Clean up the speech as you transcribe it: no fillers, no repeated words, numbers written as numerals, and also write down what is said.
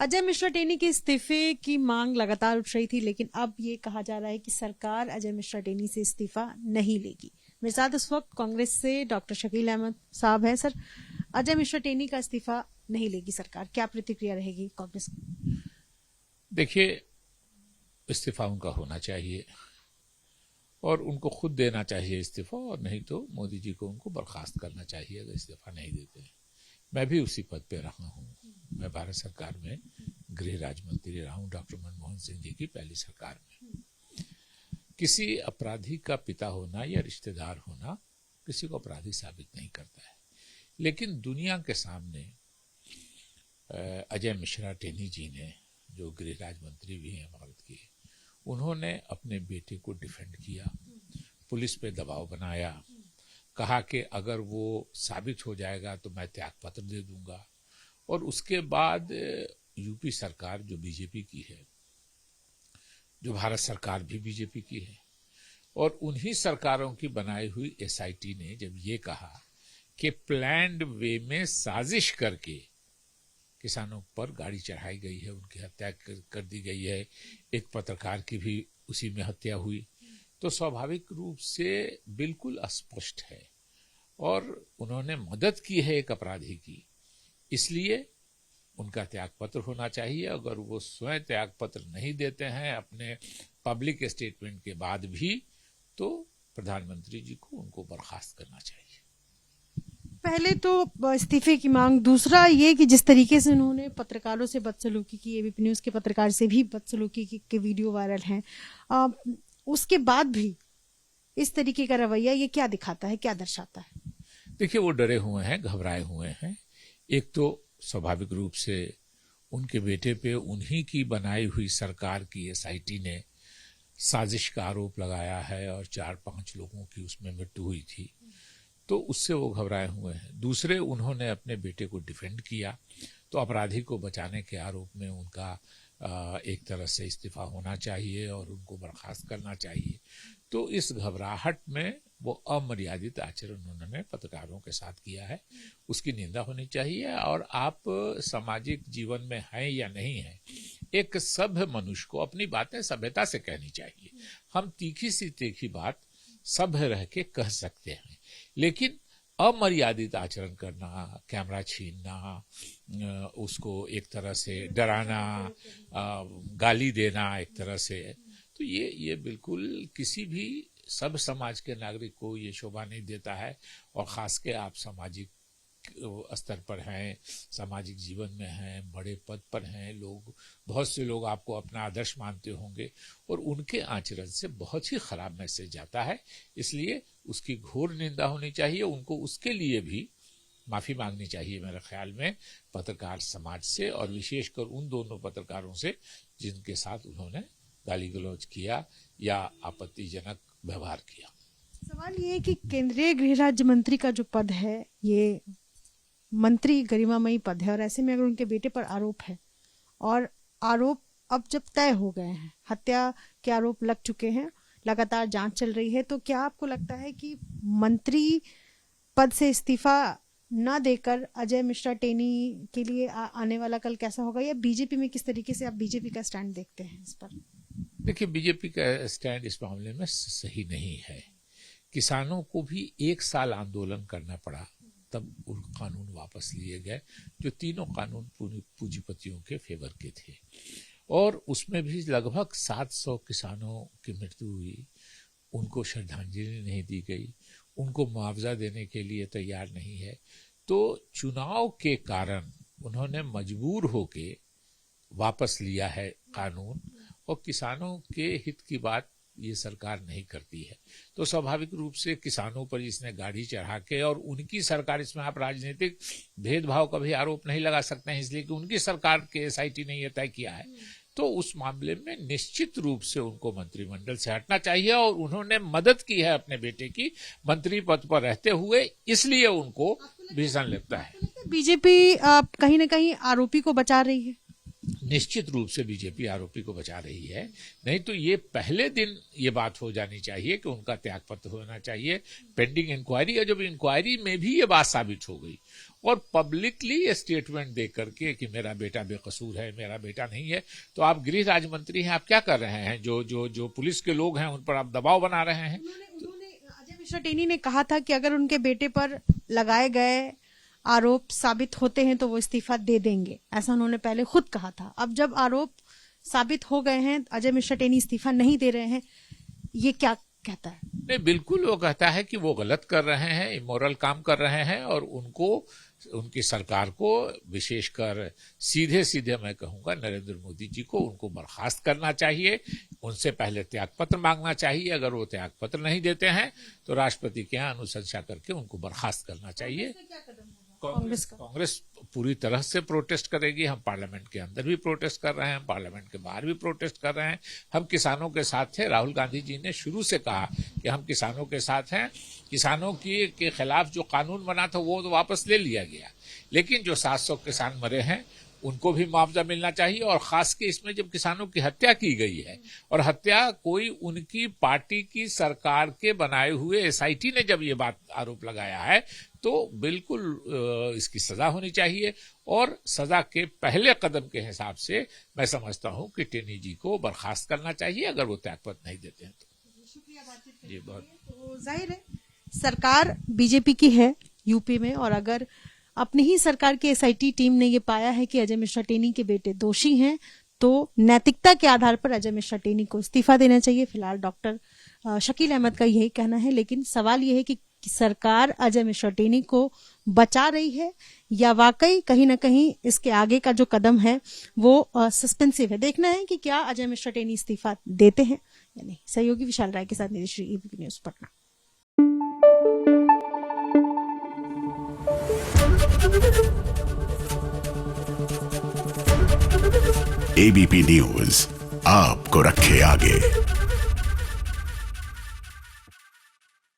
अजय मिश्रा टेनी के इस्तीफे की मांग लगातार उठ रही थी, लेकिन अब ये कहा जा रहा है कि सरकार अजय मिश्रा टेनी से इस्तीफा नहीं लेगी। मेरे साथ इस वक्त कांग्रेस से डॉक्टर शकील अहमद साहब हैं। सर, अजय मिश्रा टेनी का इस्तीफा नहीं लेगी सरकार, क्या प्रतिक्रिया रहेगी कांग्रेस की? देखिए, इस्तीफा उनका होना चाहिए और उनको खुद देना चाहिए इस्तीफा, और नहीं तो मोदी जी को उनको बर्खास्त करना चाहिए अगर इस्तीफा नहीं देते हैं। मैं भी उसी पद पे रहा हूँ। मैं भारत सरकार में गृह राज्य मंत्री रहा हूँ, डॉक्टर मनमोहन सिंह जी की पहली सरकार में। किसी अपराधी का पिता होना या रिश्तेदार होना किसी को अपराधी साबित नहीं करता है, लेकिन दुनिया के सामने अजय मिश्रा टेनी जी ने, जो गृह राज्य मंत्री भी हैं भारत के, उन्होंने अपने बेटे को डिफेंड किया, पुलिस पे दबाव बनाया, कहा कि अगर वो साबित हो जाएगा तो मैं त्यागपत्र दे दूंगा। और उसके बाद यूपी सरकार जो बीजेपी की है, जो भारत सरकार भी बीजेपी की है, और उन्हीं सरकारों की बनाई हुई एसआईटी ने जब ये कहा कि प्लान्ड वे में साजिश करके किसानों पर गाड़ी चढ़ाई गई है, उनकी हत्या कर दी गई है, एक पत्रकार की भी उसी में हत्या हुई, तो स्वाभाविक रूप से बिल्कुल अस्पष्ट है और उन्होंने मदद की है एक अपराधी की, इसलिए उनका त्यागपत्र होना चाहिए। अगर वो स्वयं त्यागपत्र नहीं देते हैं अपने पब्लिक स्टेटमेंट के बाद भी, तो प्रधानमंत्री जी को उनको बर्खास्त करना चाहिए। पहले तो इस्तीफे की मांग, दूसरा ये कि जिस तरीके से उन्होंने पत्रकारों से बदसलूकी की, एबीपी न्यूज के पत्रकार से भी बदसलूकी के वीडियो वायरल हैं, उसके बाद भी इस तरीके का रवैया, ये क्या दिखाता है, क्या दर्शाता है? देखिए, वो डरे हुए हैं, घबराए हुए हैं। एक तो स्वाभाविक रूप से उनके बेटे पे उन्हीं की बनाई हुई सरकार की एसआईटी ने साजिश का आरोप लगाया है और 4-5 लोगों की उसमें मृत्यु हुई थी, तो उससे वो घबराए हुए हैं। दूसरे, उन्होंने अपने बेटे को डिफेंड किया, तो अपराधी को बचाने के आरोप में उनका एक तरह से इस्तीफा होना चाहिए और उनको बर्खास्त करना चाहिए। तो इस घबराहट में वो अमर्यादित आचरण उन्होंने पत्रकारों के साथ किया है, उसकी निंदा होनी चाहिए। और आप सामाजिक जीवन में हैं या नहीं हैं, एक सभ्य मनुष्य को अपनी बातें सभ्यता से कहनी चाहिए। हम तीखी सी तीखी बात सभ्य रह के कह सकते हैं, लेकिन अमर्यादित आचरण करना, कैमरा छीनना, उसको एक तरह से डराना, गाली देना एक तरह से, तो ये बिल्कुल किसी भी सब समाज के नागरिक को ये शोभा नहीं देता है। और खास के आप सामाजिक स्तर पर हैं, सामाजिक जीवन में हैं, बड़े पद पर हैं, लोग, बहुत से लोग आपको अपना आदर्श मानते होंगे और उनके आचरण से बहुत ही खराब मैसेज जाता है। इसलिए उसकी घोर निंदा होनी चाहिए। उनको उसके लिए भी माफी मांगनी चाहिए मेरे ख्याल में, पत्रकार समाज से, और विशेषकर उन दोनों पत्रकारों से जिनके साथ उन्होंने गाली गलौज किया या आपत्तिजनक व्यवहार किया। सवाल ये है कि केंद्रीय गृह राज्य मंत्री का जो पद है, ये मंत्री गरिमामयी पद है, और ऐसे में अगर उनके बेटे पर आरोप है और आरोप अब जब तय हो गए हैं, हत्या के आरोप लग चुके हैं, लगातार जांच चल रही है, तो क्या आपको लगता है कि मंत्री पद से इस्तीफा न देकर अजय मिश्रा टेनी के लिए आने वाला कल कैसा होगा, या बीजेपी में किस तरीके से आप बीजेपी का स्टैंड देखते हैं इस पर? देखिए, बीजेपी का स्टैंड इस मामले में सही नहीं है। किसानों को भी 1 साल आंदोलन करना पड़ा, तब उन कानून वापस लिए गए, जो तीनों कानून पूंजीपतियों के फेवर के थे, और उसमें भी लगभग 700 किसानों की मृत्यु हुई। उनको श्रद्धांजलि नहीं दी गई, उनको मुआवजा देने के लिए तैयार नहीं है। तो चुनाव के कारण उन्होंने मजबूर होके वापस लिया है कानून, और किसानों के हित की बात ये सरकार नहीं करती है। तो स्वाभाविक रूप से किसानों पर इसने गाड़ी चढ़ा के, और उनकी सरकार, इसमें आप राजनीतिक भेदभाव का भी आरोप नहीं लगा सकते हैं, इसलिए कि उनकी सरकार के एसआईटी ने यह तय किया है। तो उस मामले में निश्चित रूप से उनको मंत्रिमंडल से हटना चाहिए, और उन्होंने मदद की है अपने बेटे की मंत्री पद पर रहते हुए, इसलिए उनको भीषण लगता है। बीजेपी कहीं ना कहीं आरोपी को बचा रही है? निश्चित रूप से बीजेपी आरोपी को बचा रही है। नहीं तो ये पहले दिन ये बात हो जानी चाहिए कि उनका त्यागपत्र होना चाहिए पेंडिंग इंक्वायरी, और जब इंक्वायरी में भी ये बात साबित हो गई और पब्लिकली ये स्टेटमेंट दे करके कि मेरा बेटा बेकसूर है, मेरा बेटा नहीं है, तो आप गृह राज्य मंत्री हैं, आप क्या कर रहे हैं? जो पुलिस के लोग हैं उन पर आप दबाव बना रहे हैं। अजय मिश्रा टेनी ने कहा था कि अगर उनके बेटे पर लगाए गए आरोप साबित होते हैं तो वो इस्तीफा दे देंगे, ऐसा उन्होंने पहले खुद कहा था। अब जब आरोप साबित हो गए हैं, अजय मिश्रा टेनी इस्तीफा नहीं दे रहे हैं, ये क्या कहता है? नहीं, बिल्कुल वो कहता है कि वो गलत कर रहे हैं, इमोरल काम कर रहे हैं, और उनको, उनकी सरकार को, विशेषकर सीधे सीधे मैं कहूंगा नरेंद्र मोदी जी को, उनको बर्खास्त करना चाहिए। उनसे पहले त्यागपत्र मांगना चाहिए। अगर वो त्यागपत्र नहीं देते हैं तो राष्ट्रपति के यहाँ अनुशंसा करके उनको बर्खास्त करना चाहिए। कांग्रेस पूरी तरह से प्रोटेस्ट करेगी। हम पार्लियामेंट के अंदर भी प्रोटेस्ट कर रहे हैं, पार्लियामेंट के बाहर भी प्रोटेस्ट कर रहे हैं। हम किसानों के साथ थे। राहुल गांधी जी ने शुरू से कहा कि हम किसानों के साथ हैं। किसानों के खिलाफ जो कानून बना था वो तो वापस ले लिया गया, लेकिन जो 700 किसान मरे हैं उनको भी मुआवजा मिलना चाहिए। और खास के इसमें जब किसानों की हत्या की गई है, और हत्या कोई उनकी पार्टी की सरकार के बनाए हुए एसआईटी ने जब ये बात आरोप लगाया है, तो बिल्कुल इसकी सजा होनी चाहिए। और सजा के पहले कदम के हिसाब से मैं समझता हूं कि टेनी जी को बर्खास्त करना चाहिए अगर वो त्यागपत्र नहीं देते हैं तो। शुक्रिया बातचीत जी बहुत। तो जाहिर है सरकार बीजेपी की है यूपी में, और अगर अपनी ही सरकार की एसआईटी टीम ने ये पाया है कि अजय मिश्रा टेनी के बेटे दोषी हैं, तो नैतिकता के आधार पर अजय मिश्रा टेनी को इस्तीफा देना चाहिए। फिलहाल डॉक्टर शकील अहमद का यही कहना है, लेकिन सवाल यह है कि सरकार अजय मिश्रा टेनी को बचा रही है या वाकई कहीं ना कहीं इसके आगे का जो कदम है वो सस्पेंसिव है। देखना है कि क्या अजय मिश्रा टेनी इस्तीफा देते हैं या नहीं। सहयोगी विशाल राय के साथ Nidhishree, ABP news Patna. ABP news आपको रखे आगे।